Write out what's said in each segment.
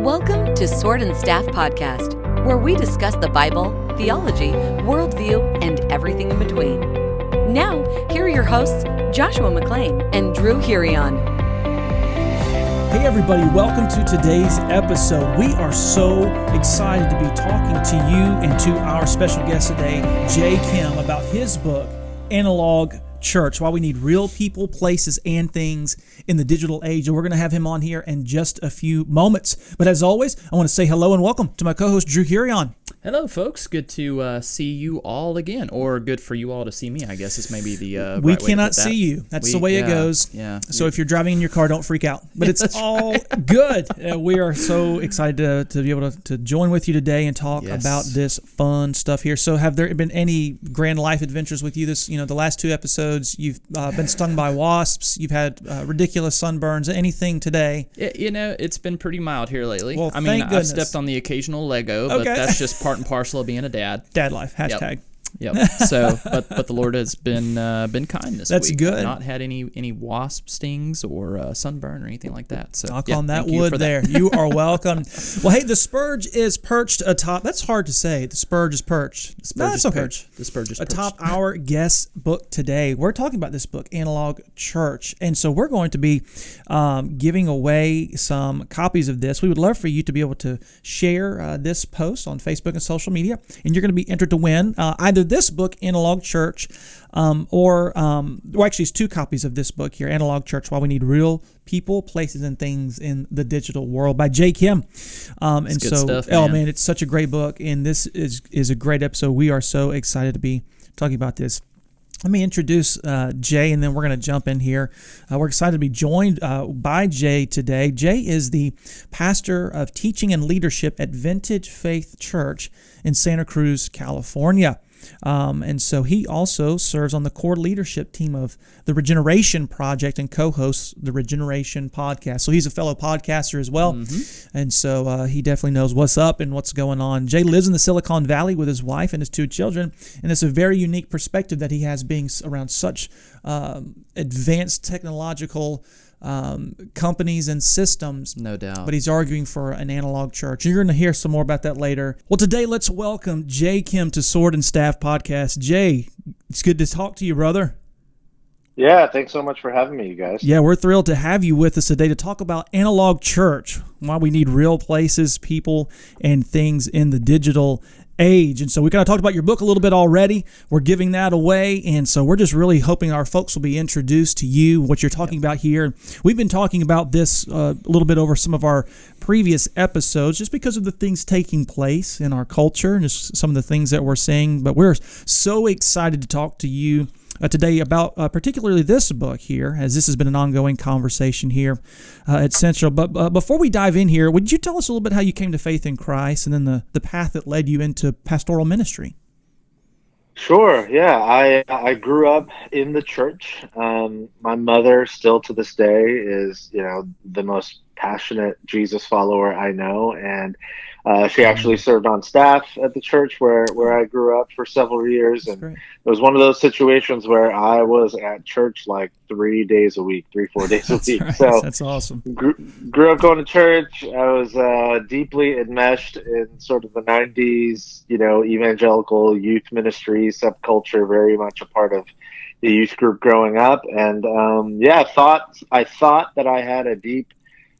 Welcome to Sword and Staff Podcast, where we discuss the Bible, theology, worldview, and everything in between. Now, here are your hosts, Joshua McLean and Drew Hirion. Hey everybody, welcome to today's episode. We are so excited to be talking to you and to our special guest today, Jay Kim, about his book, Analog Church, Why We Need Real People, Places, and Things in the Digital Age. And we're going to have him on here in just a few moments. But as always, I want to say hello and welcome to my co-host, Drew Hirion. Hello, folks. Good to see you all again, or good for you all to see me, I guess is maybe the we right cannot see you. That's the way it goes. Yeah. So if you're driving in your car, don't freak out. But it's all good. We are so excited to be able to join with you today and talk about this fun stuff here. So have there been any grand life adventures with you the last two episodes? You've been stung by wasps. You've had ridiculous sunburns. Anything today? It's been pretty mild here lately. Well, I mean, thank goodness. I've stepped on the occasional Lego, but that's just part and parcel of being a dad. Dad life, hashtag. Yep. So, but the Lord has been kind this week. That's good. I've not had any wasp stings or sunburn or anything like that. So knock on that wood there. You are welcome. Well, hey, the Spurge is perched atop. That's hard to say. The Spurge is perched. The Spurge is perched. The Spurge is perched. Atop our guest book today. We're talking about this book, Analog Church, and so we're going to be giving away some copies of this. We would love for you to be able to share this post on Facebook and social media, and you're going to be entered to win either this book, Analog Church, or actually it's two copies of this book here, Analog Church, Why We Need Real People, Places, and Things in the Digital World by Jay Kim. Good stuff, man. It's such a great book, and this is a great episode. We are so excited to be talking about this. Let me introduce Jay, and then we're going to jump in here. We're excited to be joined by Jay today. Jay is the pastor of teaching and leadership at Vintage Faith Church in Santa Cruz, California. And so he also serves on the core leadership team of the Regeneration Project and co-hosts the Regeneration Podcast. So he's a fellow podcaster as well. Mm-hmm. And so he definitely knows what's up and what's going on. Jay lives in the Silicon Valley with his wife and his two children. And it's a very unique perspective that he has being around such advanced technological companies and systems. No doubt. But he's arguing for an analog church. You're going to hear some more about that later. Well, today let's welcome Jay Kim to Sword and Staff Podcast. Jay, it's good to talk to you, brother. Yeah, thanks so much for having me, you guys. Yeah, we're thrilled to have you with us today to talk about Analog Church, why we need real places, people, and things in the digital age. And so we kind of talked about your book a little bit already. We're giving that away, and so we're just really hoping our folks will be introduced to you, what you're talking about here. We've been talking about this a little bit over some of our previous episodes just because of the things taking place in our culture and just some of the things that we're seeing. But we're so excited to talk to you today about particularly this book here, as this has been an ongoing conversation here at Central. But before we dive in here, would you tell us a little bit how you came to faith in Christ and then the path that led you into pastoral ministry? Sure, yeah. I grew up in the church. My mother, still to this day, is the most passionate Jesus follower I know, and she actually served on staff at the church where I grew up for several years, and it was one of those situations where I was at church like 3 days a week, 4 days a week. Right. So that's awesome. Grew up going to church. I was deeply enmeshed in sort of the 90s, evangelical youth ministry subculture, very much a part of the youth group growing up, and I thought that I had a deep,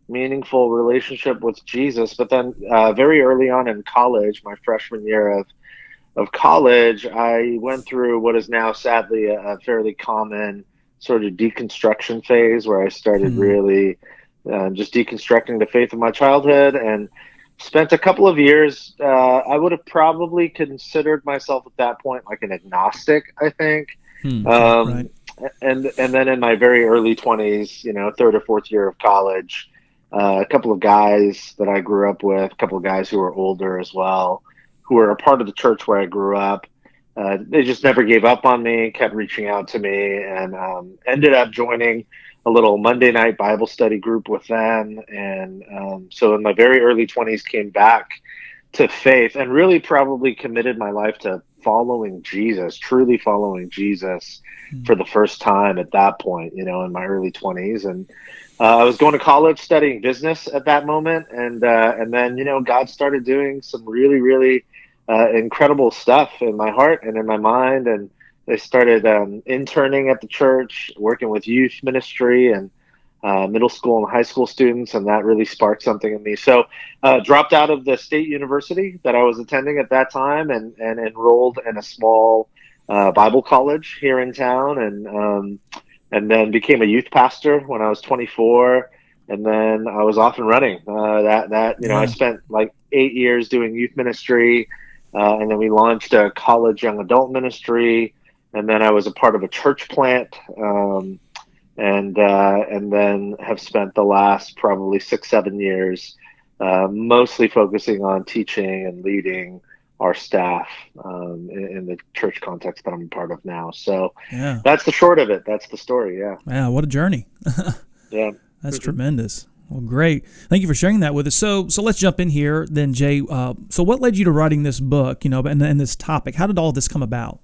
meaningful relationship with Jesus. But then very early on in college, my freshman year of college, I went through what is now sadly a fairly common sort of deconstruction phase where I started really just deconstructing the faith of my childhood, and spent a couple of years. I would have probably considered myself at that point like an agnostic, I think. Right. And then in my very early 20s, third or fourth year of college, a couple of guys that I grew up with, a couple of guys who were older as well, who were a part of the church where I grew up. They just never gave up on me, kept reaching out to me, and ended up joining a little Monday night Bible study group with them. And so in my very early 20s, came back to faith and really probably committed my life to following Jesus, truly following Jesus for the first time at that point, in my early 20s. And I was going to college studying business at that moment. And then, God started doing some really, really incredible stuff in my heart and in my mind. And I started interning at the church, working with youth ministry and middle school and high school students, and that really sparked something in me. So dropped out of the state university that I was attending at that time and enrolled in a small Bible college here in town, and then became a youth pastor when I was 24, and then I was off and running. I spent like 8 years doing youth ministry, and then we launched a college young adult ministry, and then I was a part of a church plant. And then have spent the last probably 6-7 years mostly focusing on teaching and leading our staff in the church context that I'm a part of now. So that's the short of it. That's the story. Yeah. Yeah. What a journey. Yeah. That's tremendous. Well, great. Thank you for sharing that with us. So let's jump in here then, Jay. So what led you to writing this book, and this topic? How did all this come about?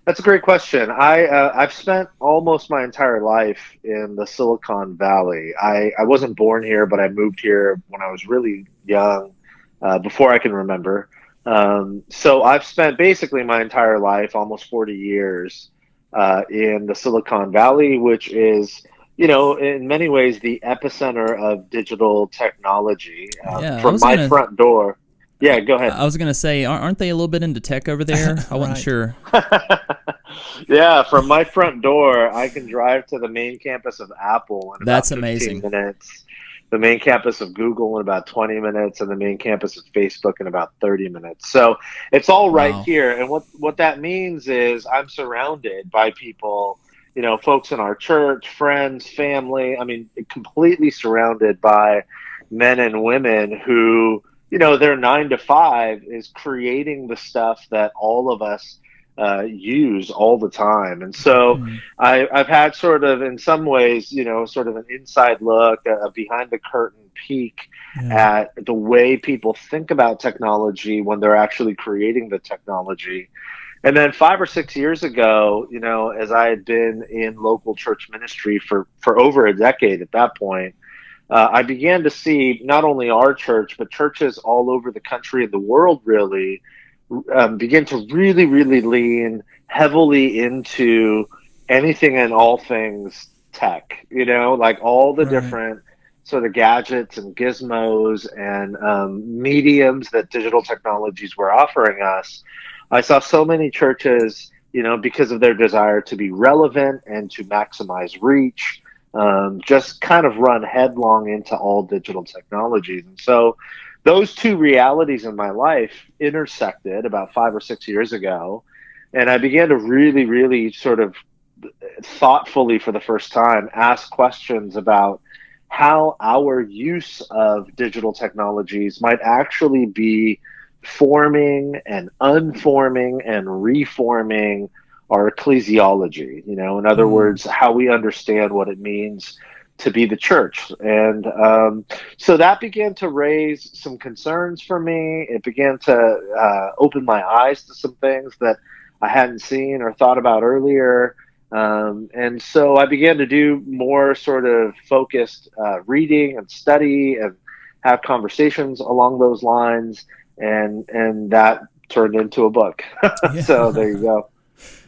That's a great question. I've spent almost my entire life in the Silicon Valley. I wasn't born here, but I moved here when I was really young, before I can remember. So I've spent basically my entire life, almost 40 years, in the Silicon Valley, which is, in many ways the epicenter of digital technology. From my front door. Yeah, go ahead. I was going to say, aren't they a little bit into tech over there? I wasn't sure. Yeah, from my front door, I can drive to the main campus of Apple in about 15 minutes, the main campus of Google in about 20 minutes, and the main campus of Facebook in about 30 minutes. So it's all right here. And what that means is I'm surrounded by people, folks in our church, friends, family. I mean, completely surrounded by men and women who, their 9 to 5 is creating the stuff that all of us use all the time. And so I've had sort of, in some ways, sort of an inside look, a behind the curtain peek at the way people think about technology when they're actually creating the technology. And then 5 or 6 years ago, as I had been in local church ministry for over a decade at that point, I began to see not only our church, but churches all over the country and the world really begin to really, really lean heavily into anything and all things tech, like all the different sort of gadgets and gizmos and mediums that digital technologies were offering us. I saw so many churches, because of their desire to be relevant and to maximize reach, just kind of run headlong into all digital technologies. And so those two realities in my life intersected about 5 or 6 years ago. And I began to really, really sort of thoughtfully for the first time ask questions about how our use of digital technologies might actually be forming and unforming and reforming our ecclesiology, in other words, how we understand what it means to be the church. And so that began to raise some concerns for me. It began to open my eyes to some things that I hadn't seen or thought about earlier. And so I began to do more sort of focused reading and study and have conversations along those lines. And that turned into a book. So there you go.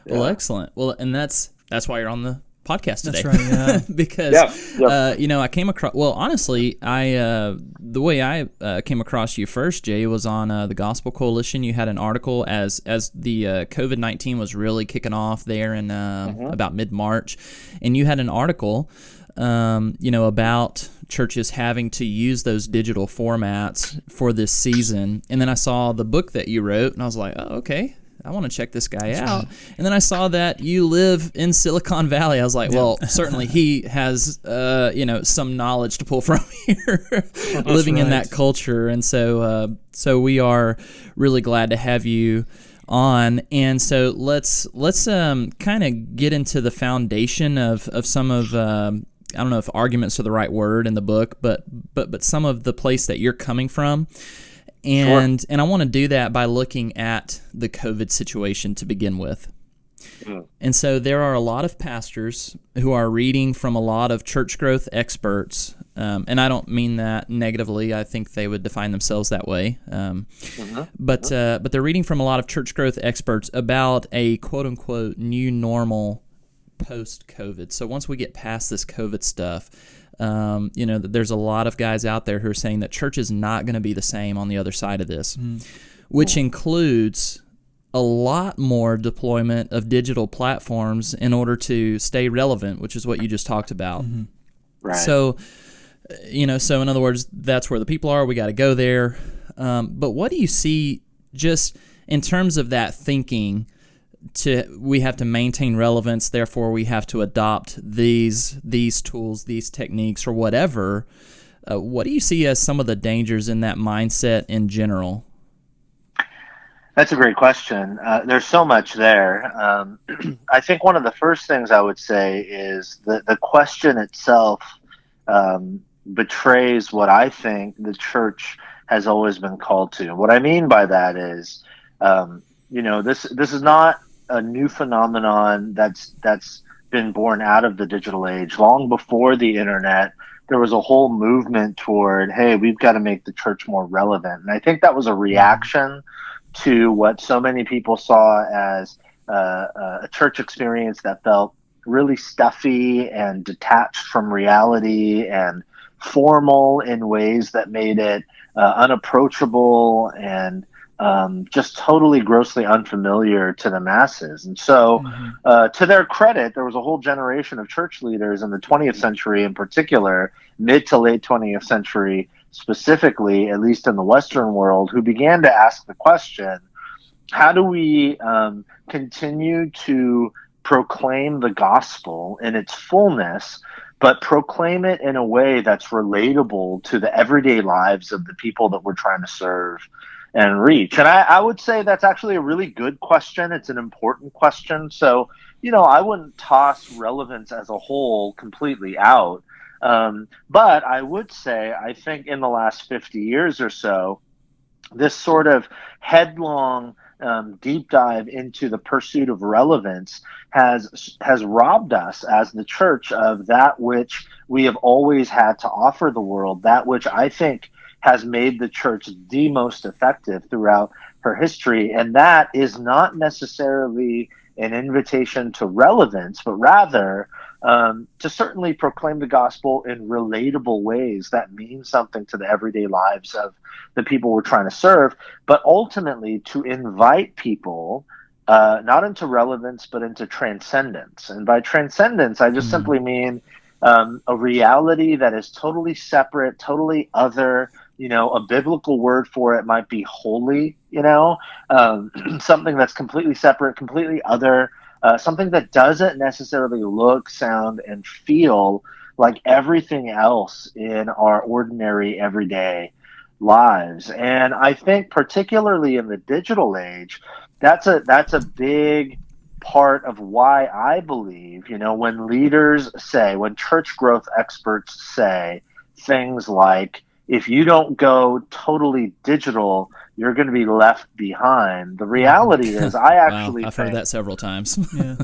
Yeah. Well, excellent. Well, and that's why you're on the podcast today. That's right, because I came across. Well, honestly, the way I came across you first, Jay, was on the Gospel Coalition. You had an article as the COVID-19 was really kicking off there in about mid-March, and you had an article, about churches having to use those digital formats for this season. And then I saw the book that you wrote, and I was like, oh, okay. I want to check this guy out. And then I saw that you live in Silicon Valley. I was like, well, certainly he has, some knowledge to pull from here, living in that culture. And so we are really glad to have you on. And so let's kind of get into the foundation of some of, I don't know if arguments are the right word in the book, but some of the place that you're coming from. And I want to do that by looking at the COVID situation to begin with. And so there are a lot of pastors who are reading from a lot of church growth experts, and I don't mean that negatively. I think they would define themselves that way. But they're reading from a lot of church growth experts about a quote-unquote new normal post-COVID. So once we get past this COVID stuff, there's a lot of guys out there who are saying that church is not going to be the same on the other side of this, which includes a lot more deployment of digital platforms in order to stay relevant, which is what you just talked about. Right. So, so in other words, that's where the people are. We got to go there. But what do you see just in terms of that thinking? We have to maintain relevance, therefore we have to adopt these tools, these techniques, or whatever. What do you see as some of the dangers in that mindset in general? That's a great question. There's so much there. I think one of the first things I would say is the question itself betrays what I think the church has always been called to. What I mean by that is, this is not a new phenomenon that's been born out of the digital age. Long before the internet, there was a whole movement toward, hey, we've got to make the church more relevant. And I think that was a reaction to what so many people saw as a church experience that felt really stuffy and detached from reality and formal in ways that made it unapproachable and just totally grossly unfamiliar to the masses. And so to their credit, there was a whole generation of church leaders in the 20th century in particular, mid to late 20th century specifically, at least in the Western world, who began to ask the question, how do we continue to proclaim the gospel in its fullness, but proclaim it in a way that's relatable to the everyday lives of the people that we're trying to serve and reach? And I would say that's actually a really good question. It's an important question. So, I wouldn't toss relevance as a whole completely out. But I would say, I think in the last 50 years or so, this sort of headlong deep dive into the pursuit of relevance has robbed us as the church of that which we have always had to offer the world, that which I think has made the church the most effective throughout her history. And that is not necessarily an invitation to relevance, but rather to certainly proclaim the gospel in relatable ways that mean something to the everyday lives of the people we're trying to serve, but ultimately to invite people not into relevance, but into transcendence. And by transcendence, I just simply mean a reality that is totally separate, totally other. A biblical word for it might be holy, something that's completely separate, completely other, something that doesn't necessarily look, sound, and feel like everything else in our ordinary everyday lives. And I think particularly in the digital age, that's a big part of why I believe, when leaders say, when church growth experts say things like, if you don't go totally digital, you're going to be left behind. The reality is, I actually I've heard that several times.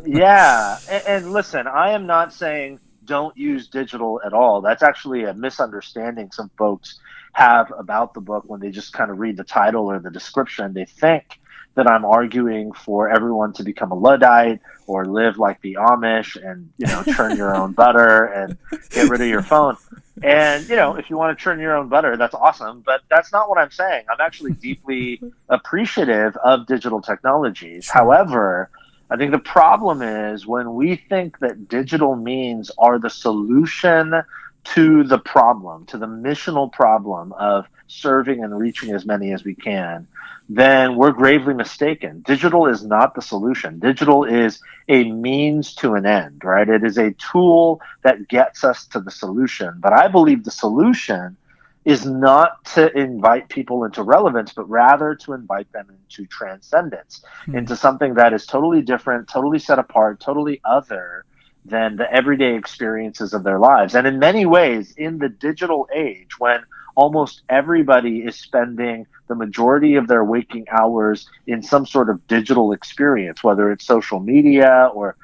Yeah. And listen, I am not saying don't use digital at all. That's actually a misunderstanding some folks have about the book when they just kind of read the title or the description. They think that I'm arguing for everyone to become a Luddite or live like the Amish and, churn your own butter and get rid of your phone. And, if you want to churn your own butter, that's awesome. But that's not what I'm saying. I'm actually deeply appreciative of digital technologies. However, I think the problem is when we think that digital means are the solution to the problem, to the missional problem of serving and reaching as many as we can, then we're gravely mistaken. Digital is not the solution. Digital is a means to an end, right? It is a tool that gets us to the solution. But I believe the solution is not to invite people into relevance, but rather to invite them into transcendence, into something that is totally different, totally set apart, totally other than the everyday experiences of their lives. And in many ways, in the digital age, when almost everybody is spending the majority of their waking hours in some sort of digital experience, whether it's social media or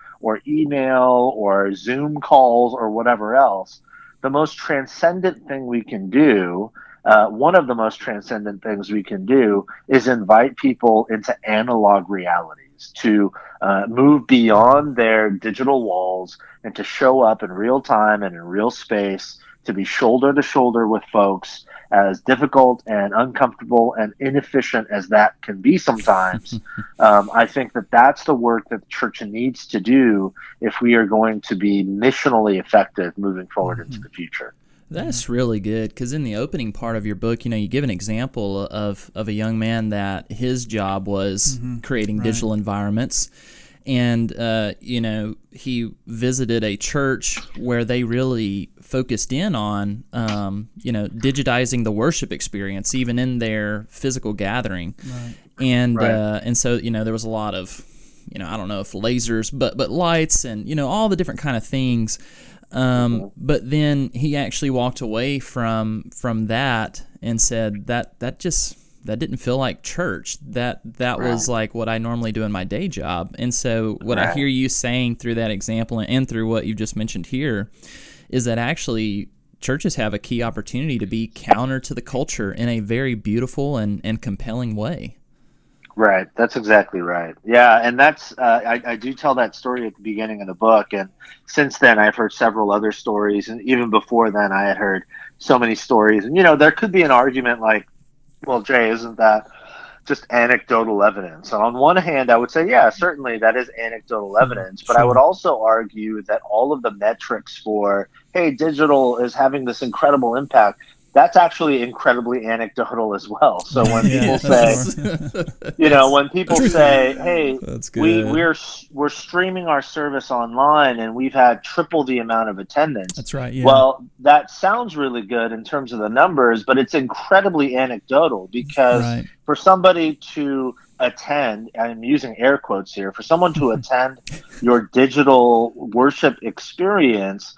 email or Zoom calls or whatever else, the most transcendent thing we can do, one of the most transcendent things we can do, is invite people into analog realities, to move beyond their digital walls and to show up in real time and in real space, to be shoulder to shoulder with folks, as difficult and uncomfortable and inefficient as that can be sometimes. I think that that's the work that the church needs to do if we are going to be missionally effective moving forward into the future. That's really good, because in the opening part of your book, you give an example of a young man that his job was creating digital environments. And, he visited a church where they really focused in on, digitizing the worship experience, even in their physical gathering. Right. And so, there was a lot of, I don't know if lasers, but lights and, all the different kind of things. But then he actually walked away from that and said that didn't feel like church. That was like what I normally do in my day job. And so what I hear you saying through that example and through what you just mentioned here is that actually churches have a key opportunity to be counter to the culture in a very beautiful and compelling way. Right. That's exactly right. Yeah. And that's, I do tell that story at the beginning of the book. And since then, I've heard several other stories. And even before then, I had heard so many stories. And, there could be an argument like, well, Jay, isn't that just anecdotal evidence? And on one hand, I would say, yeah, certainly that is anecdotal evidence. But I would also argue that all of the metrics for, hey, digital is having this incredible impact, that's actually incredibly anecdotal as well. So when people say, when people say, hey, we're streaming our service online and we've had triple the amount of attendance. That's right. Yeah. Well, that sounds really good in terms of the numbers, but it's incredibly anecdotal because for somebody to attend, I'm using air quotes here, for someone to attend your digital worship experience,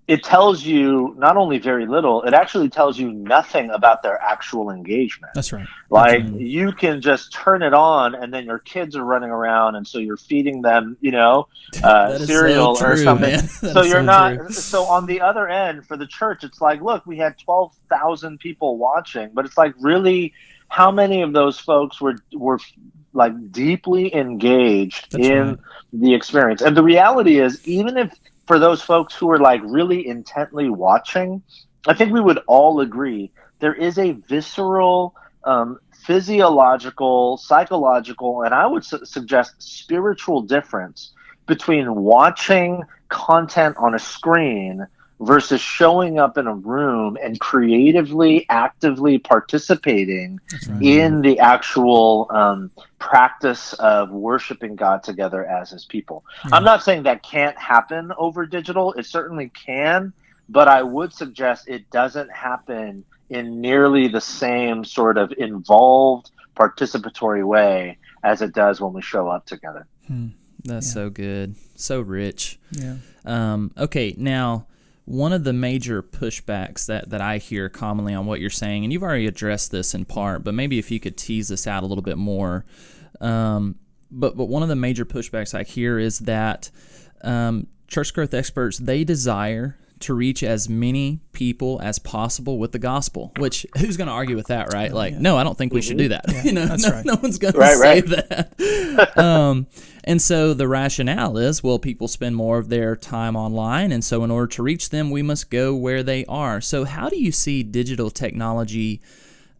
it tells you not only very little, it actually tells you nothing about their actual engagement. That's right. Like you can just turn it on and then your kids are running around and so you're feeding them, cereal or something. So you're not, so on the other end for the church, it's like, look, we had 12,000 people watching, but it's like, really, how many of those folks were like deeply engaged in the experience? And the reality is, even if for those folks who are like really intently watching, I think we would all agree there is a visceral, physiological, psychological, and I would suggest spiritual difference between watching content on a screen versus showing up in a room and creatively, actively participating in the actual practice of worshiping God together as his people. I'm not saying that can't happen over digital. It certainly can, but I would suggest it doesn't happen in nearly the same sort of involved, participatory way as it does when we show up together. That's so good. So rich. Yeah. Okay, now, one of the major pushbacks that I hear commonly on what you're saying, and you've already addressed this in part, but maybe if you could tease this out a little bit more. But one of the major pushbacks I hear is that church growth experts, they desire to reach as many people as possible with the gospel, which who's going to argue with that, right? No, I don't think we should do that. Yeah, no one's going to say that. And so the rationale is, well, people spend more of their time online, and so in order to reach them, we must go where they are. So how do you see digital technology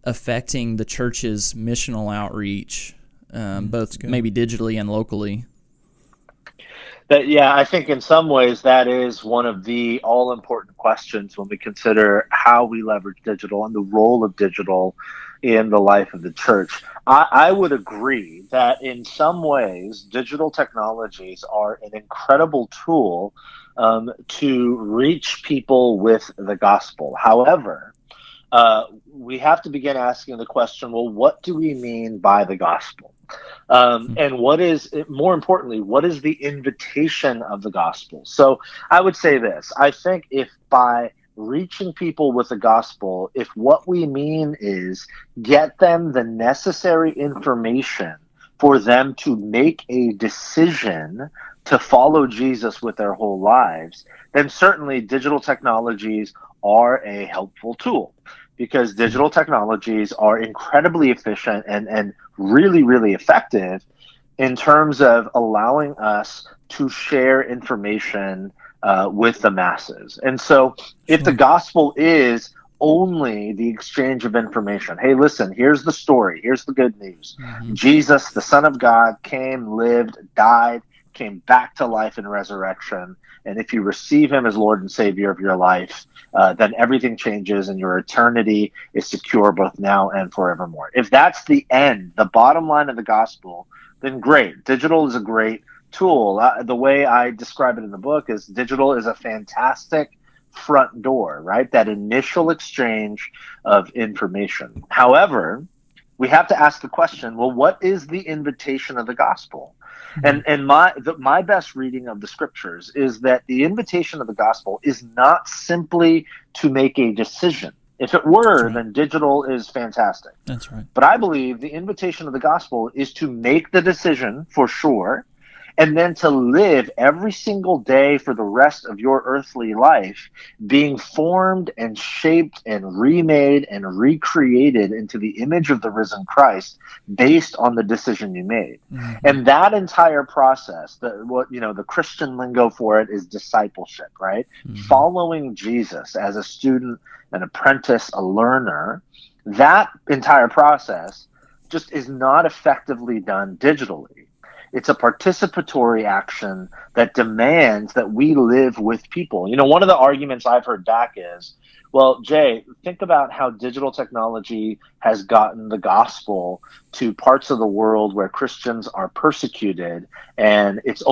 affecting the church's missional outreach, both maybe digitally and locally? I think in some ways that is one of the all-important questions when we consider how we leverage digital and the role of digital in the life of the church. I would agree that in some ways digital technologies are an incredible tool to reach people with the gospel. However, we have to begin asking the question, well, what do we mean by the gospel? And what is, more importantly, what is the invitation of the gospel? So I would say this. I think if by reaching people with the gospel if what we mean is get them the necessary information for them to make a decision to follow Jesus with their whole lives, then certainly digital technologies are a helpful tool, because digital technologies are incredibly efficient and really, really effective in terms of allowing us to share information with the masses. And so if the gospel is only the exchange of information, hey, listen, here's the story, here's the good news. Jesus, the Son of God, came, lived, died, came back to life in resurrection. And if you receive him as Lord and Savior of your life, then everything changes and your eternity is secure both now and forevermore. If that's the end, the bottom line of the gospel, then great. Digital is a great tool. The way I describe it in the book is digital is a fantastic front door, right? That initial exchange of information. However, we have to ask the question, well, what is the invitation of the gospel? And my best reading of the scriptures is that the invitation of the gospel is not simply to make a decision. If it were, then digital is fantastic. That's right. But I believe the invitation of the gospel is to make the decision for sure, and then to live every single day for the rest of your earthly life being formed and shaped and remade and recreated into the image of the risen Christ based on the decision you made. And that entire process, the Christian lingo for it is discipleship, right? Following Jesus as a student, an apprentice, a learner, that entire process just is not effectively done digitally. It's a participatory action that demands that we live with people. One of the arguments I've heard back is, well, Jay, think about how digital technology has gotten the gospel to parts of the world where Christians are persecuted. And it's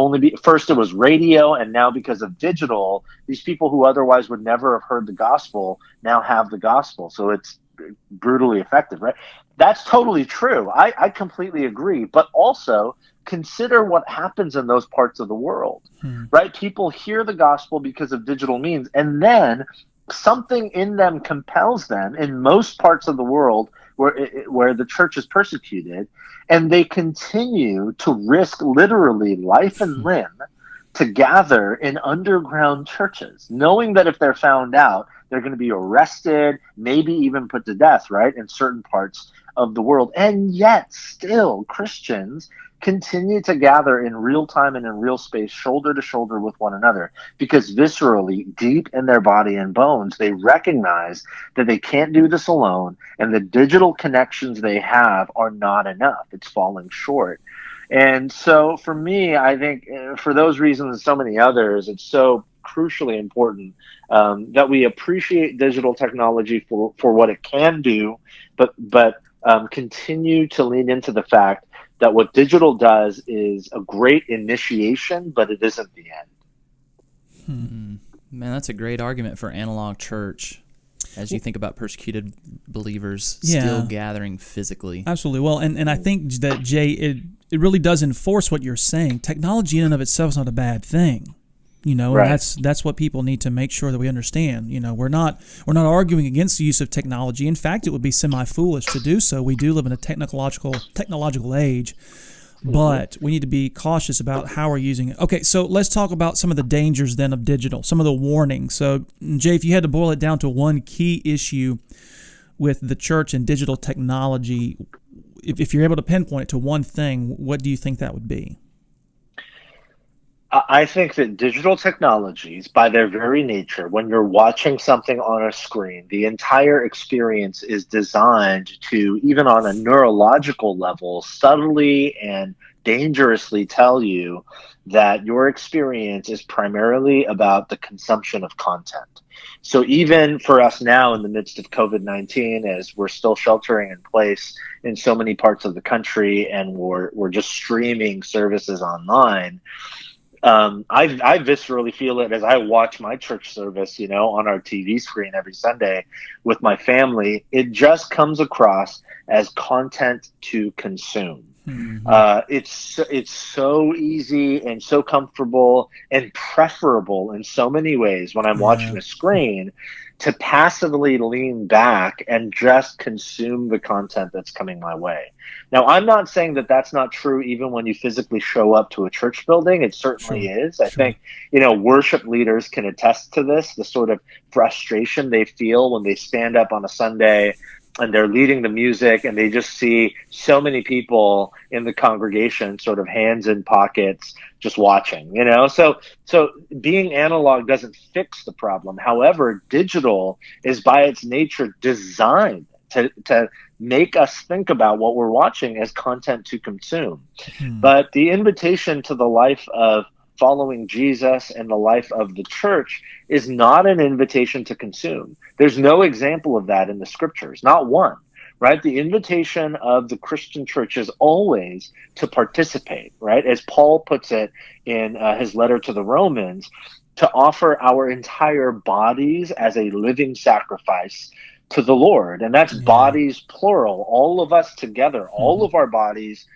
first it was radio, and now because of digital, these people who otherwise would never have heard the gospel now have the gospel. So it's brutally effective, right? That's totally true. I completely agree. But also, consider what happens in those parts of the world, right? People hear the gospel because of digital means, and then something in them compels them in most parts of the world where the church is persecuted, and they continue to risk literally life and limb to gather in underground churches, knowing that if they're found out, they're going to be arrested, maybe even put to death, right, in certain parts of the world. And yet still Christians continue to gather in real time and in real space, shoulder to shoulder with one another, because viscerally, deep in their body and bones, they recognize that they can't do this alone, and the digital connections they have are not enough. It's falling short. And so for me, I think for those reasons and so many others, it's so crucially important that we appreciate digital technology for what it can do, but continue to lean into the fact that what digital does is a great initiation, but it isn't the end. Man, that's a great argument for analog church as you think about persecuted believers still gathering physically. Absolutely. Well, and I think that, Jay, it really does enforce what you're saying. Technology in and of itself is not a bad thing. And that's what people need to make sure that we understand. We're not arguing against the use of technology. In fact, it would be semi-foolish to do so. We do live in a technological age, but we need to be cautious about how we're using it. Okay, so let's talk about some of the dangers then of digital, some of the warnings. So, Jay, if you had to boil it down to one key issue with the church and digital technology, if you're able to pinpoint it to one thing, what do you think that would be? I think that digital technologies, by their very nature, when you're watching something on a screen, the entire experience is designed to, even on a neurological level, subtly and dangerously tell you that your experience is primarily about the consumption of content. So even for us now in the midst of COVID-19, as we're still sheltering in place in so many parts of the country, and we're just streaming services online, I viscerally feel it as I watch my church service, on our TV screen every Sunday with my family. It just comes across as content to consume. It's so easy and so comfortable and preferable in so many ways when I'm watching a screen to passively lean back and just consume the content that's coming my way. Now, I'm not saying that that's not true even when you physically show up to a church building. It certainly is. I think, worship leaders can attest to this, the sort of frustration they feel when they stand up on a Sunday and they're leading the music and they just see so many people in the congregation sort of hands in pockets just watching, so being analog doesn't fix the problem. However, digital is by its nature designed to make us think about what we're watching as content to consume. But the invitation to the life of following Jesus and the life of the church is not an invitation to consume. There's no example of that in the scriptures, not one, right? The invitation of the Christian church is always to participate, right? As Paul puts it in his letter to the Romans, to offer our entire bodies as a living sacrifice to the Lord. And that's bodies plural, all of us together, all of our bodies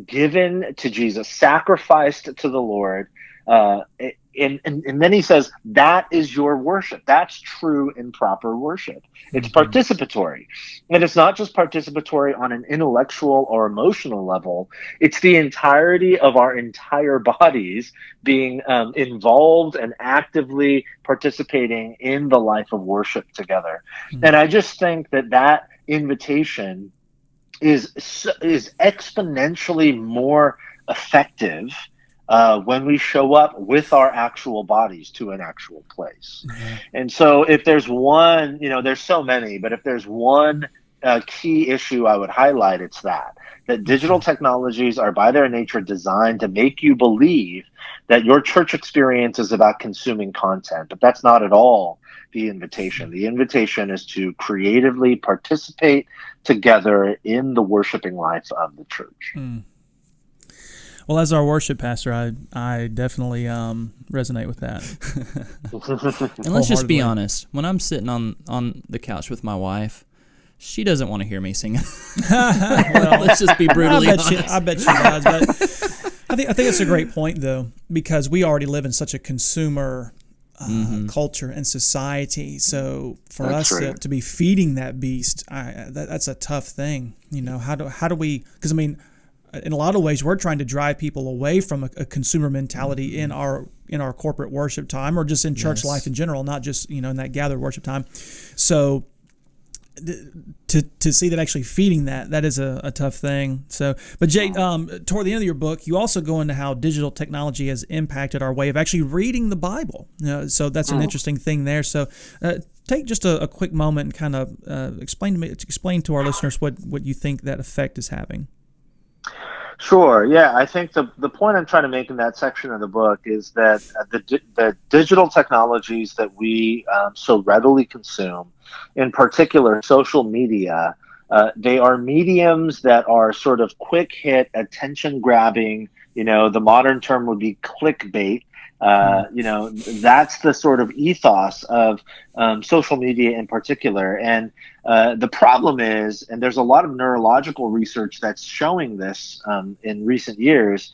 given to Jesus, sacrificed to the Lord. And then he says, that is your worship. That's true and proper worship. It's participatory. And it's not just participatory on an intellectual or emotional level. It's the entirety of our entire bodies being involved and actively participating in the life of worship together. And I just think that invitation is exponentially more effective when we show up with our actual bodies to an actual place. And so if there's one, there's so many, but if there's one key issue I would highlight, it's that digital technologies are by their nature designed to make you believe that your church experience is about consuming content, but that's not at all the invitation. The invitation is to creatively participate together in the worshiping life of the church. Well, as our worship pastor, I definitely resonate with that. And let's just be honest. When I'm sitting on the couch with my wife, she doesn't want to hear me singing. Well, let's just be brutally honest. I bet she does. But I think it's a great point, though, because we already live in such a consumer culture and society. So for us to be feeding that beast, that's a tough thing. How do we? Because in a lot of ways, we're trying to drive people away from a consumer mentality in our corporate worship time, or just in church life in general, not just in that gathered worship time. So to see that actually feeding that is a tough thing. So, but Jay, toward the end of your book, you also go into how digital technology has impacted our way of actually reading the Bible. So that's an interesting thing there. So take just a quick moment and kind of explain to our listeners what you think that effect is having. Sure. Yeah, I think the point I'm trying to make in that section of the book is that the digital technologies that we so readily consume, in particular social media, they are mediums that are sort of quick hit, attention grabbing. The modern term would be clickbait. That's the sort of ethos of social media in particular. And the problem is, and there's a lot of neurological research that's showing this in recent years,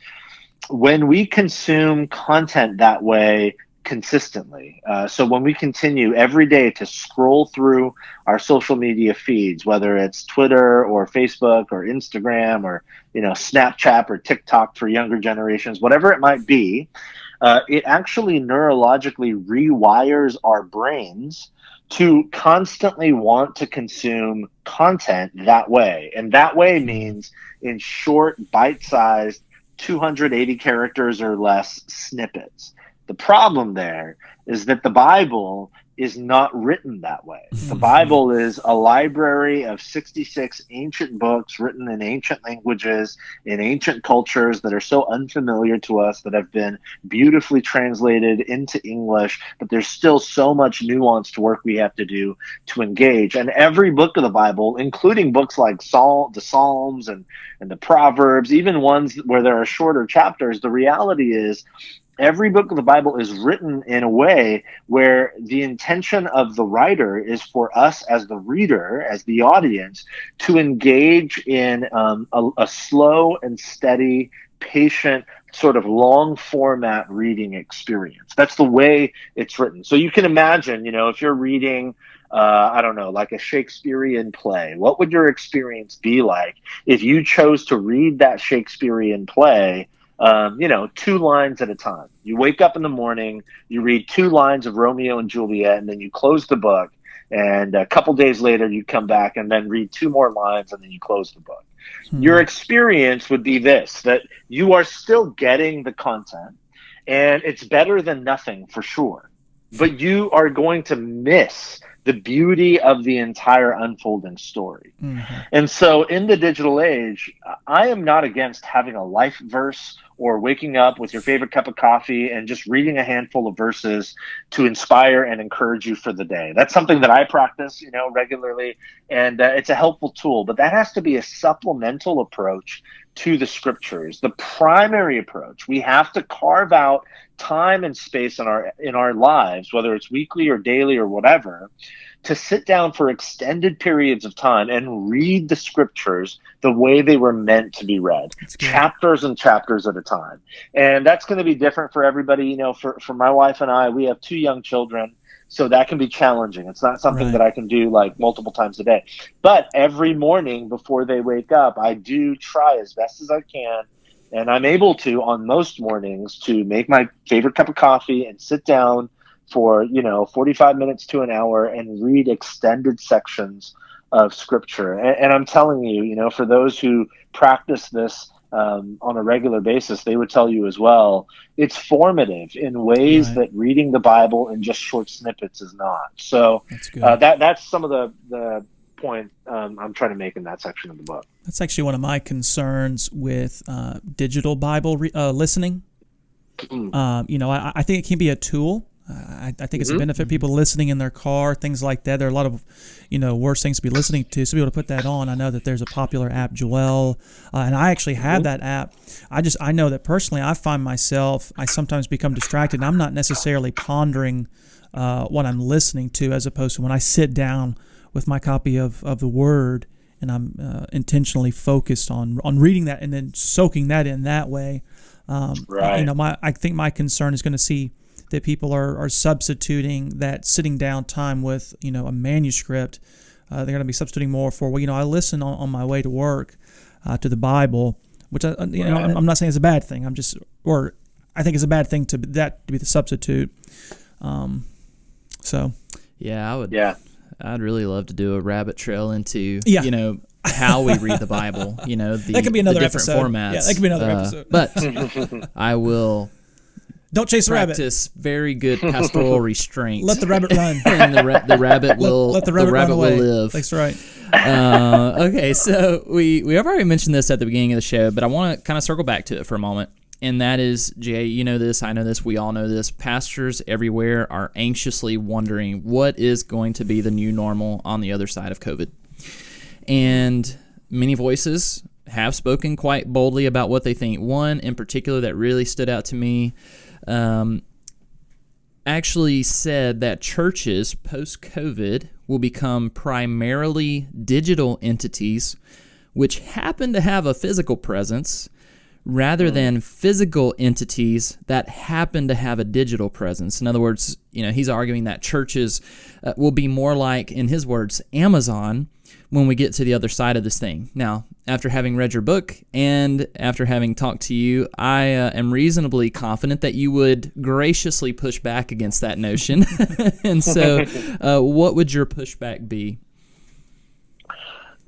when we consume content that way consistently. So when we continue every day to scroll through our social media feeds, whether it's Twitter or Facebook or Instagram or, Snapchat or TikTok for younger generations, whatever it might be, it actually neurologically rewires our brains to constantly want to consume content that way. And that way means in short, bite-sized, 280 characters or less snippets. The problem there is that the Bible is not written that way. The Bible is a library of 66 ancient books written in ancient languages, in ancient cultures that are so unfamiliar to us, that have been beautifully translated into English, but there's still so much nuanced work we have to do to engage. And every book of the Bible, including books like the Psalms and the Proverbs, even ones where there are shorter chapters, the reality is every book of the Bible is written in a way where the intention of the writer is for us as the reader, as the audience, to engage in a slow and steady, patient, sort of long format reading experience. That's the way it's written. So you can imagine, if you're reading, I don't know, like a Shakespearean play, what would your experience be like if you chose to read that Shakespearean play 2 lines at a time? You wake up in the morning, you read 2 lines of Romeo and Juliet, and then you close the book. And a couple days later, you come back and then read 2 more lines, and then you close the book. Your experience would be this, that you are still getting the content, and it's better than nothing for sure. But you are going to miss the beauty of the entire unfolding story. Mm-hmm. And so in the digital age, I am not against having a life verse or waking up with your favorite cup of coffee and just reading a handful of verses to inspire and encourage you for the day. That's something that I practice, regularly, and it's a helpful tool. But that has to be a supplemental approach to the scriptures. The primary approach, we have to carve out time and space in our lives, whether it's weekly or daily or whatever, to sit down for extended periods of time and read the scriptures the way they were meant to be read, chapters and chapters at a time. And that's going to be different for everybody. For my wife and I, we have 2 young children, so that can be challenging. It's not something that I can do like multiple times a day. But every morning before they wake up, I do try as best as I can, and I'm able to on most mornings, to make my favorite cup of coffee and sit down for 45 minutes to an hour and read extended sections of scripture. And I'm telling you, for those who practice this on a regular basis, they would tell you as well, it's formative in ways that reading the Bible in just short snippets is not. So that's some of the point I'm trying to make in that section of the book. That's actually one of my concerns with digital Bible listening. I think it can be a tool. I think it's a benefit. People listening in their car, things like that. There are a lot of, worse things to be listening to. So be able to put that on. I know that there's a popular app, Joel, and I actually have that app. I know that personally, I find myself, I sometimes become distracted. And I'm not necessarily pondering what I'm listening to, as opposed to when I sit down with my copy of the Word and I'm intentionally focused on reading that and then soaking that in that way. I think my concern is going to see that people are substituting that sitting down time with a manuscript. They're going to be substituting more for I listen on my way to work to the Bible, which I'm not saying is a bad thing. I think it's a bad thing to be the substitute. I'd really love to do a rabbit trail into how we read the Bible. That could be another different episode. formats. Yeah, that could be another episode. But I will. Don't chase the rabbit. Practice very good pastoral restraint. Let the rabbit run. And the rabbit will. Let the rabbit run away. Will live. That's right. Okay, so we have already mentioned this at the beginning of the show, but I want to kind of circle back to it for a moment. And that is, Jay, you know this, I know this, we all know this. Pastors everywhere are anxiously wondering what is going to be the new normal on the other side of COVID. And many voices have spoken quite boldly about what they think. One in particular that really stood out to me actually said that churches post-COVID will become primarily digital entities which happen to have a physical presence rather than physical entities that happen to have a digital presence. In other words, he's arguing that churches will be more like, in his words, Amazon when we get to the other side of this thing. Now, after having read your book and after having talked to you, I am reasonably confident that you would graciously push back against that notion. And so what would your pushback be?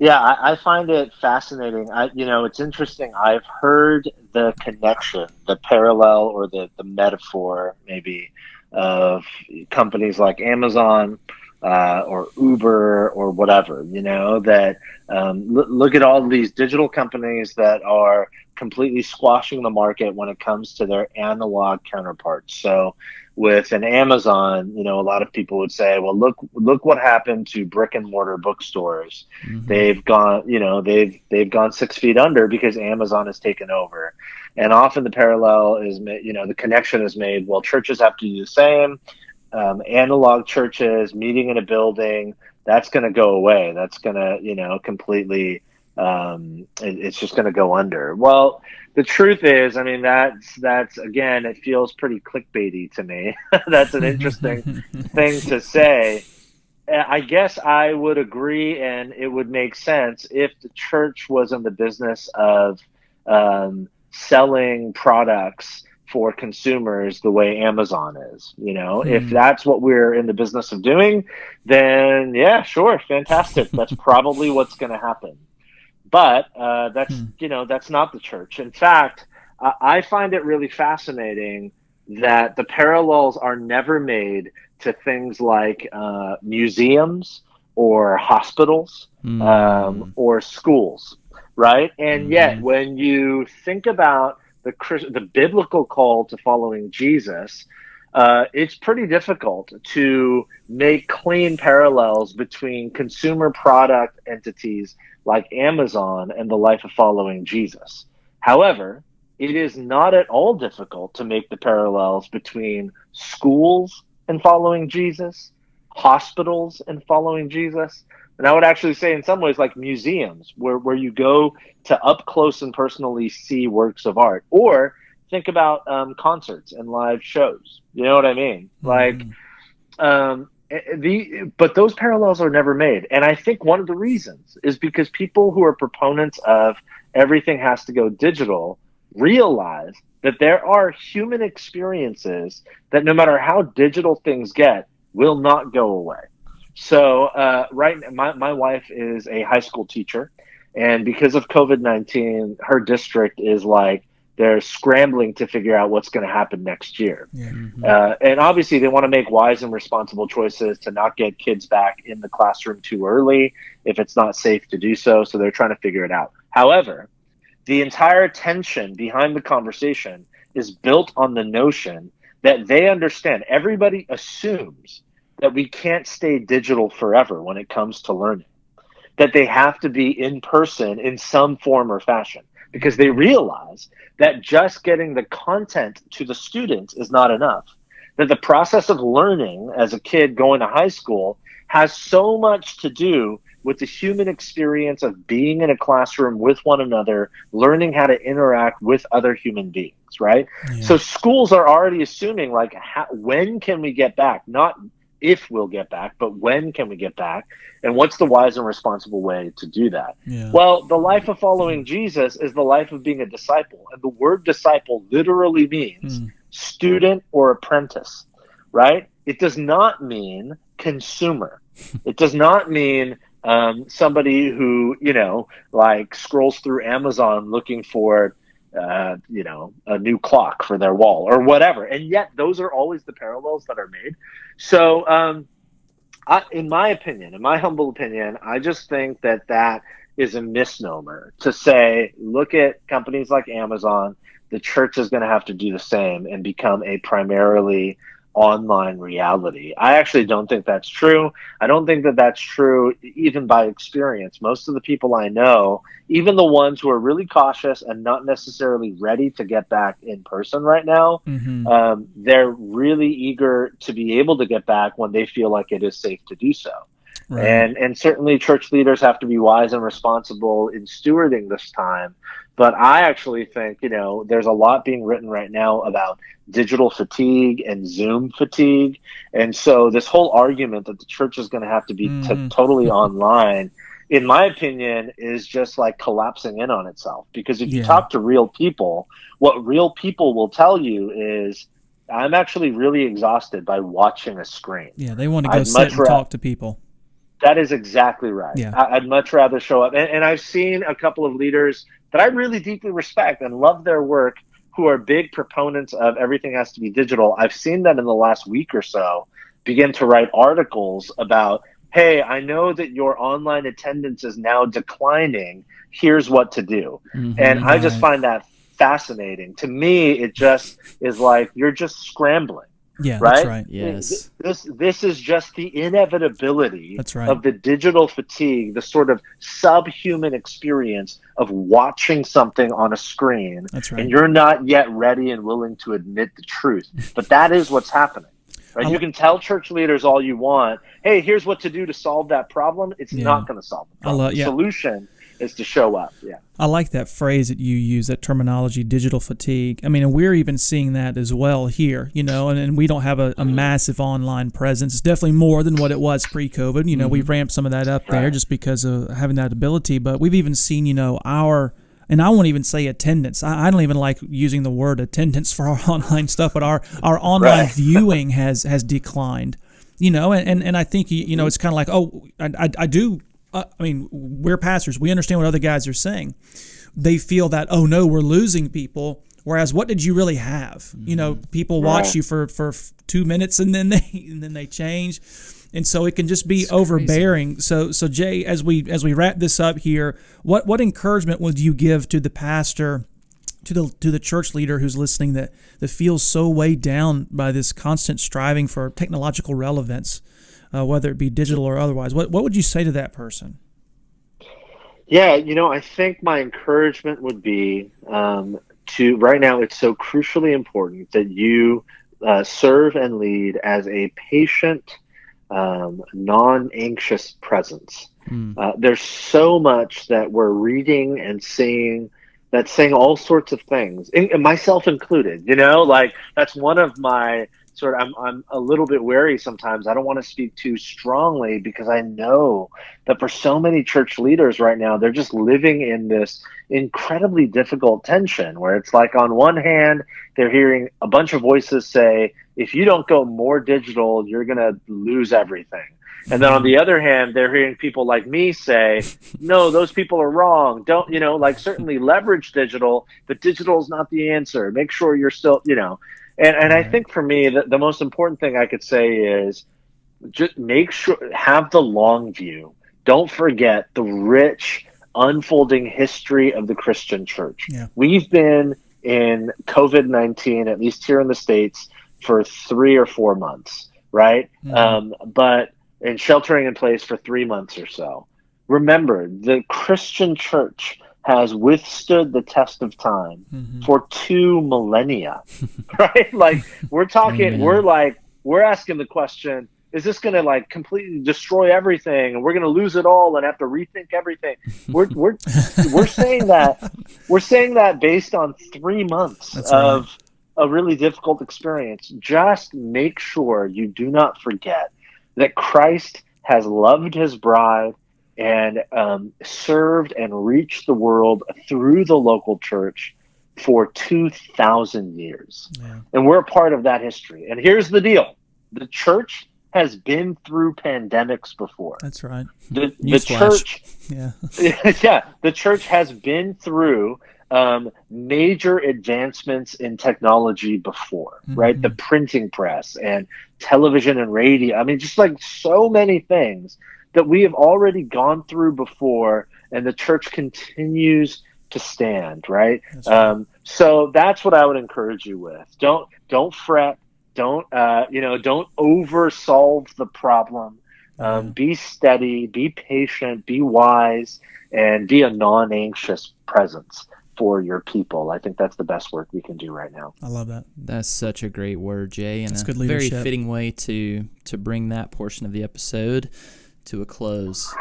Yeah, I find it fascinating. It's interesting. I've heard the connection, the parallel, or the metaphor, maybe, of companies like Amazon or Uber or whatever, that look at all these digital companies that are completely squashing the market when it comes to their analog counterparts. So with an Amazon, a lot of people would say, well, look what happened to brick and mortar bookstores. They've gone, they've gone 6 feet under because Amazon has taken over. And often the parallel is, the connection is made. Well, churches have to do the same. Analog churches meeting in a building, that's going to go away. That's going to, completely, it's just going to go under. Well, the truth is, that's again, it feels pretty clickbaity to me. That's an interesting thing to say. I guess I would agree, and it would make sense if the church was in the business of selling products for consumers the way Amazon is. If that's what we're in the business of doing, then yeah, sure, fantastic. That's probably what's going to happen. But that's not the church. In fact, I find it really fascinating that the parallels are never made to things like museums or hospitals or schools, right? And yet, when you think about the biblical call to following Jesus, it's pretty difficult to make clean parallels between consumer product entities like Amazon and the life of following Jesus. However, it is not at all difficult to make the parallels between schools and following Jesus, hospitals and following Jesus. And I would actually say in some ways like museums where you go to up close and personally see works of art, or think about concerts and live shows. You know what I mean? But those parallels are never made. And I think one of the reasons is because people who are proponents of everything has to go digital realize that there are human experiences that no matter how digital things get, will not go away. So my wife is a high school teacher, and because of COVID-19, her district is like, they're scrambling to figure out what's going to happen next year. And obviously they want to make wise and responsible choices to not get kids back in the classroom too early if it's not safe to do so. So they're trying to figure it out. However, the entire tension behind the conversation is built on the notion that they understand. Everybody assumes that we can't stay digital forever when it comes to learning, that they have to be in person in some form or fashion, because they realize that just getting the content to the students is not enough, that the process of learning as a kid going to high school has so much to do with the human experience of being in a classroom with one another, learning how to interact with other human beings, right? Yeah. So schools are already assuming, like, when can we get back? Not if we'll get back, but when can we get back? And what's the wise and responsible way to do that? Yeah. Well, the life of following Jesus is the life of being a disciple. And the word disciple literally means student or apprentice, right? It does not mean consumer. It does not mean somebody who, scrolls through Amazon looking for a new clock for their wall or whatever. And yet those are always the parallels that are made. So in my opinion, in my humble opinion, I just think that is a misnomer to say, look at companies like Amazon, the church is going to have to do the same and become a primarily online reality. I actually don't think that's true. I don't think that that's true even by experience. Most of the people I know, even the ones who are really cautious and not necessarily ready to get back in person right now, they're really eager to be able to get back when they feel like it is safe to do so. Right. And certainly church leaders have to be wise and responsible in stewarding this time. But I actually think, there's a lot being written right now about digital fatigue and Zoom fatigue. And so this whole argument that the church is going to have to be totally online, in my opinion, is just like collapsing in on itself. Because if you talk to real people, what real people will tell you is, I'm actually really exhausted by watching a screen. Yeah, they want to go sit and talk to people. That is exactly right. Yeah. I'd much rather show up. And I've seen a couple of leaders that I really deeply respect and love their work, who are big proponents of everything has to be digital. I've seen them in the last week or so begin to write articles about hey, I know that your online attendance is now declining. Here's what to do. And I just find that fascinating. To me, it just is like you're just scrambling. Yeah, right? That's right. Yes. This is just the inevitability That's right. of the digital fatigue, the sort of subhuman experience of watching something on a screen. That's right. And you're not yet ready and willing to admit the truth. But that is what's happening. Right? You can tell church leaders all you want, hey, here's what to do to solve that problem. It's not going to solve the problem. The solution is to show up. Yeah. I like that phrase that you use, that terminology, digital fatigue. I mean, and we're even seeing that as well here, and we don't have a massive online presence. It's definitely more than what it was pre-COVID. We've ramped some of that up there just because of having that ability. But we've even seen, and I won't even say attendance. I don't even like using the word attendance for our online stuff, but our online viewing has declined, and I think, it's kind of like, I do. We're pastors. We understand what other guys are saying. They feel that, oh no, we're losing people. Whereas, what did you really have? People watch you for 2 minutes and then they change, and so it can just be overbearing. Crazy. So Jay, as we wrap this up here, what encouragement would you give to the pastor, to the church leader who's listening that feels so weighed down by this constant striving for technological relevance? Whether it be digital or otherwise, what would you say to that person? Yeah, I think my encouragement would be to right now. It's so crucially important that you serve and lead as a patient, non-anxious presence. There's so much that we're reading and seeing that's saying all sorts of things, and myself included. Like that's one of my. I'm a little bit wary sometimes. I don't want to speak too strongly because I know that for so many church leaders right now, they're just living in this incredibly difficult tension where it's like on one hand, they're hearing a bunch of voices say, if you don't go more digital, you're going to lose everything. And then on the other hand, they're hearing people like me say, no, those people are wrong. Don't, certainly leverage digital, but digital is not the answer. Make sure you're still, And I think for me, the most important thing I could say is just make sure, have the long view. Don't forget the rich, unfolding history of the Christian church. Yeah. We've been in COVID-19, at least here in the States, for 3 or 4 months, right? But in sheltering in place for 3 months or so. Remember, the Christian church has withstood the test of time for 2 millennia, right? Like we're talking, we're asking the question, is this going to completely destroy everything and we're going to lose it all and have to rethink everything? We're saying that based on 3 months of a really difficult experience. Just make sure you do not forget that Christ has loved his bride and served and reached the world through the local church for 2,000 years. Yeah. And we're a part of that history. And here's the deal. The church has been through pandemics before. That's right. The church, the church has been through major advancements in technology before, right? The printing press and television and radio. I mean, just so many things that we have already gone through before, and the church continues to stand, right? So that's what I would encourage you with. Don't fret. Don't oversolve the problem. Be steady, be patient, be wise, and be a non-anxious presence for your people. I think that's the best work we can do right now. I love that. That's such a great word, Jay, and that's a good leadership. Very fitting way to bring that portion of the episode to a close.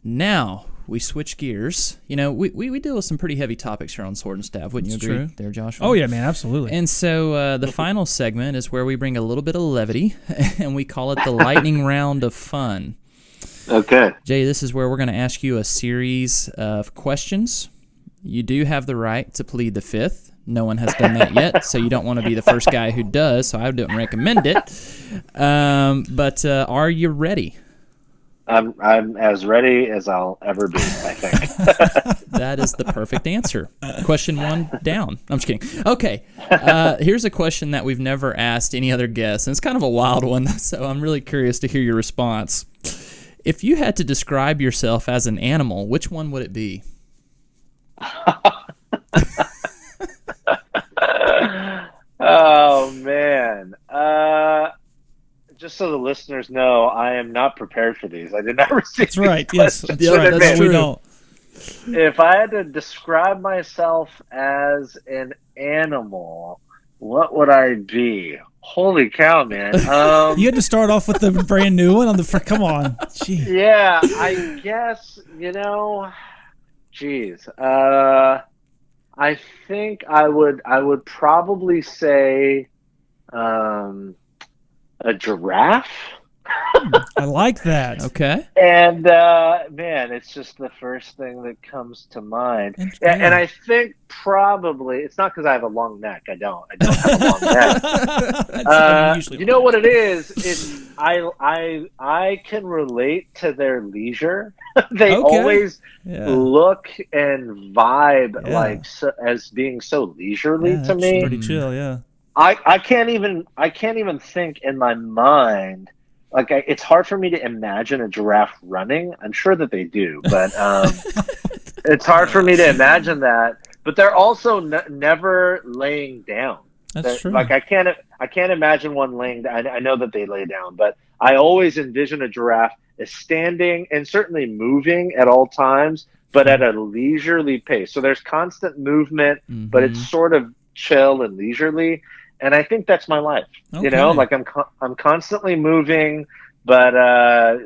Now we switch gears. We deal with some pretty heavy topics here on Sword and Staff. Wouldn't you agree there, Joshua? Oh yeah, man, absolutely. And so the final segment is where we bring a little bit of levity, and we call it the lightning round of fun. Okay. Jay, this is where we're going to ask you a series of questions. You do have the right to plead the fifth. No one has done that yet, so you don't want to be the first guy who does, so I don't recommend it. But are you ready? I'm as ready as I'll ever be, I think. That is the perfect answer. Question 1 down. I'm just kidding. Okay, here's a question that we've never asked any other guest, and it's kind of a wild one, so I'm really curious to hear your response. If you had to describe yourself as an animal, which one would it be? Oh man. Just so the listeners know, I am not prepared for these. I did not receive. That's right. these Yes, questions that's Yeah, right. in That's advance. we don't. If I had to describe myself as an animal, what would I be? Holy cow, man. You had to start off with the brand new one on the. Come on, gee. Yeah, I guess, geez. I think I would probably say a giraffe. I like that. Okay. And man, it's just the first thing that comes to mind. And- And I think probably it's not because I have a long neck. I don't have a long neck. Usually You know what it is? It's I can relate to their leisure. They Okay. always Yeah. look and vibe Yeah. like as being so leisurely Yeah, to that's me. pretty chill. Yeah. I can't even think in my mind. Like it's hard for me to imagine a giraffe running. I'm sure that they do, but it's hard for me to imagine that. But they're also never laying down. That's true. Like I can't imagine one laying down. I know that they lay down, but I always envision a giraffe as standing and certainly moving at all times, but at a leisurely pace. So there's constant movement, but it's sort of chill and leisurely. And I think that's my life. Okay. Like I'm constantly moving, but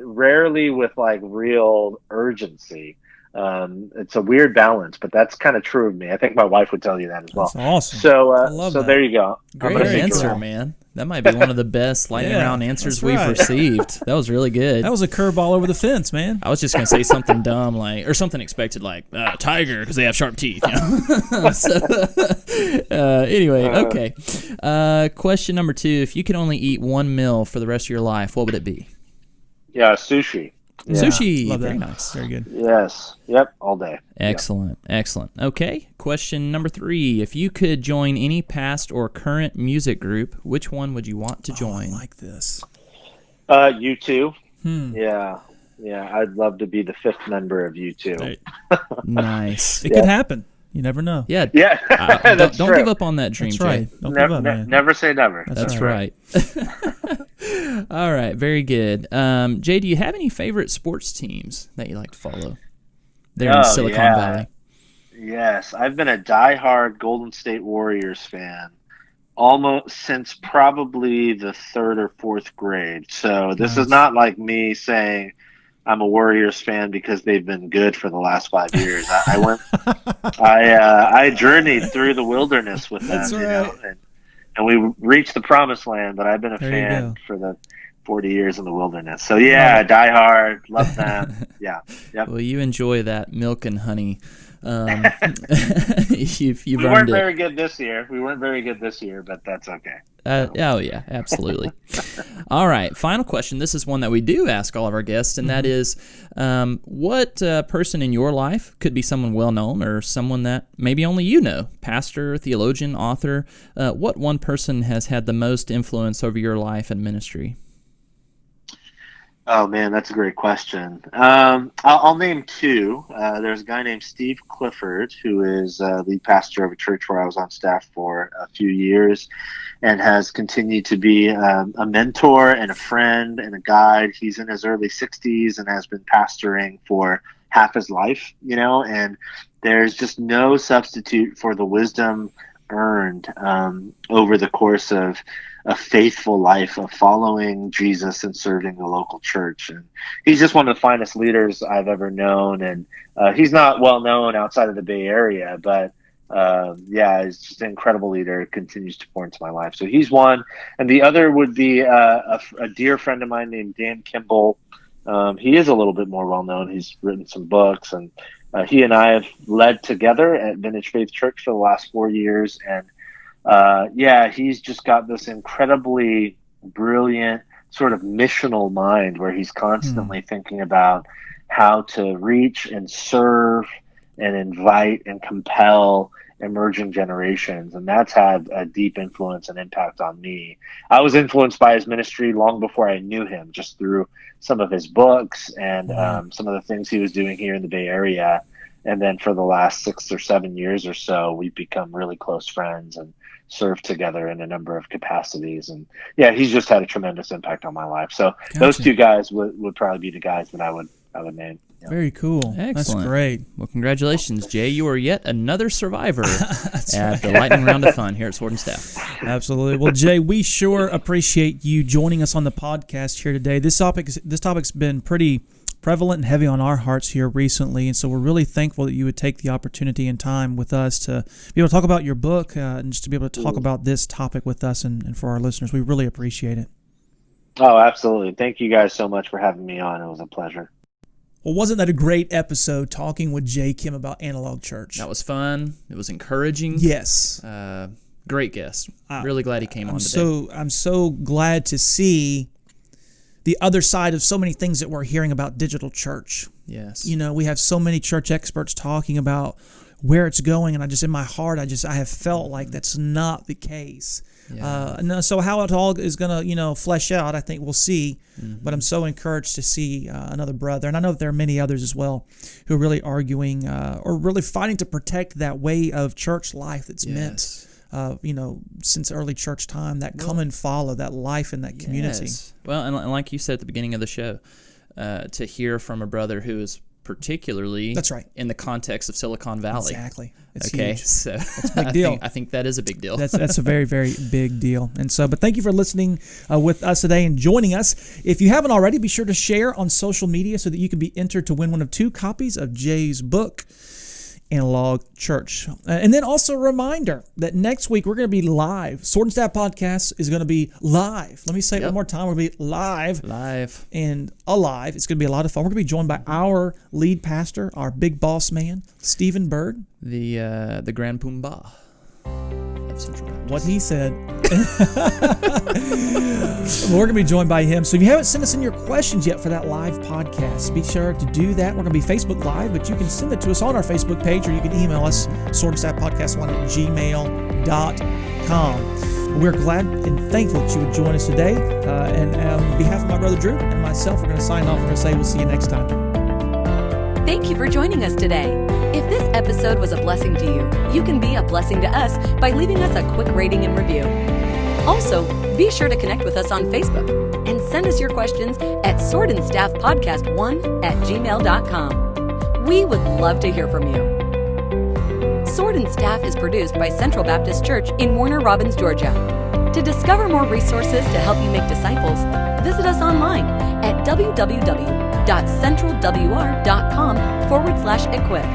rarely with like real urgency. It's a weird balance, but that's kind of true of me. I think my wife would tell you that as well. That's awesome. So, I love that. there you go. I'm Great gonna say answer, giraffe. man. That might be one of the best lightning Yeah, round answers that's we've right. received. That was really good. That was a curveball over the fence, man. I was just gonna say something dumb or something expected like tiger because they have sharp teeth. Anyway, okay. Question number 2: if you could only eat one meal for the rest of your life, what would it be? Yeah, sushi. Yeah. Sushi. Love that. Very nice. Very good. Yes. Yep. All day. Excellent. Excellent. Okay. Question number 3: if you could join any past or current music group, which one would you want to join? I like this. U2. Hmm. Yeah. I'd love to be the 5th member of U2. Right. Nice. It could happen. You never know. Yeah. Yeah. That's don't true. give up on that dream, That's right. Jay. Don't give up, man. Never say never. That's right. All right, very good. Jay, do you have any favorite sports teams that you like to follow there in Silicon Valley? Yes, I've been a diehard Golden State Warriors fan almost since probably the 3rd or 4th grade. So this is not like me saying I'm a Warriors fan because they've been good for the last 5 years. I journeyed through the wilderness with them. That's right. And we reached the promised land, but I've been a There you fan go. for the 40 years in the wilderness. So yeah, die hard, love them. Yeah, yep. Well, you enjoy that milk and honey. You've We earned weren't it. very good this year. But that's okay. Oh, yeah, absolutely. All right, final question. This is one that we do ask all of our guests, and that is what person in your life, could be someone well-known or someone that maybe only you know, pastor, theologian, author, what one person has had the most influence over your life and ministry? Oh man, that's a great question. I'll name 2. There's a guy named Steve Clifford, who is lead pastor of a church where I was on staff for a few years, and has continued to be a mentor and a friend and a guide. He's in his early 60s and has been pastoring for half his life, and there's just no substitute for the wisdom earned over the course of a faithful life of following Jesus and serving the local church. And he's just one of the finest leaders I've ever known. And he's not well known outside of the Bay Area, but he's just an incredible leader, continues to pour into my life. So he's one. And the other would be a dear friend of mine named Dan Kimball. He is a little bit more well known. He's written some books, and he and I have led together at Vintage Faith Church for the last 4 years. And he's just got this incredibly brilliant sort of missional mind where he's constantly thinking about how to reach and serve and invite and compel emerging generations. And that's had a deep influence and impact on me. I was influenced by his ministry long before I knew him, just through some of his books and some of the things he was doing here in the Bay Area. And then for the last 6 or 7 years or so, we've become really close friends and served together in a number of capacities. And yeah, he's just had a tremendous impact on my life. So those two guys would probably be the guys that I would name. Yeah. Very cool. Excellent. That's great. Well, congratulations, Jay. You are yet another survivor at the lightning round of fun here at Sword and Staff. Absolutely. Well, Jay, we sure appreciate you joining us on the podcast here today. This topic's been pretty prevalent and heavy on our hearts here recently, and so we're really thankful that you would take the opportunity and time with us to be able to talk about your book and just to be able to talk about this topic with us and for our listeners. We really appreciate it. Oh, absolutely. Thank you guys so much for having me on. It was a pleasure. Well, wasn't that a great episode talking with Jay Kim about Analog Church? That was fun. It was encouraging. Yes. Great guest. Really glad he came on today. I'm so glad to see the other side of so many things that we're hearing about digital church. Yes. You know, we have so many church experts talking about where it's going, and in my heart, I have felt like that's not the case. Yeah. So how it all is going to, flesh out, I think we'll see. Mm-hmm. But I'm so encouraged to see another brother, and I know that there are many others as well, who are really arguing or really fighting to protect that way of church life that's meant, since early church time, that come and follow, that life in that community. Yes. Well, and like you said at the beginning of the show, to hear from a brother who is particularly in the context of Silicon Valley. Exactly. It's huge. So that's a big deal. I think that is a big deal. That's a very, very big deal. And so, but thank you for listening with us today and joining us. If you haven't already, be sure to share on social media so that you can be entered to win one of 2 copies of Jay's book, Analog Church. And then also a reminder that next week we're going to be live. Sword and Staff Podcast is going to be live. Let me say it one more time. We're going to be live. And alive. It's going to be a lot of fun. We're going to be joined by our lead pastor, our big boss man, Stephen Bird. The Grand Poobah of Central Baptist. What he said. We're going to be joined by him. So if you haven't sent us in your questions yet for that live podcast, be sure to do that. We're going to be Facebook Live, but you can send it to us on our Facebook page, or you can email us, swordandstaffpodcast1@gmail.com. We're glad and thankful that you would join us today. And on behalf of my brother Drew and myself, we're going to sign off. We're going to say we'll see you next time. Thank you for joining us today. If this episode was a blessing to you, you can be a blessing to us by leaving us a quick rating and review. Also, be sure to connect with us on Facebook and send us your questions at swordandstaffpodcast1@gmail.com. We would love to hear from you. Sword and Staff is produced by Central Baptist Church in Warner Robins, Georgia. To discover more resources to help you make disciples, visit us online at www.centralwr.com/equip.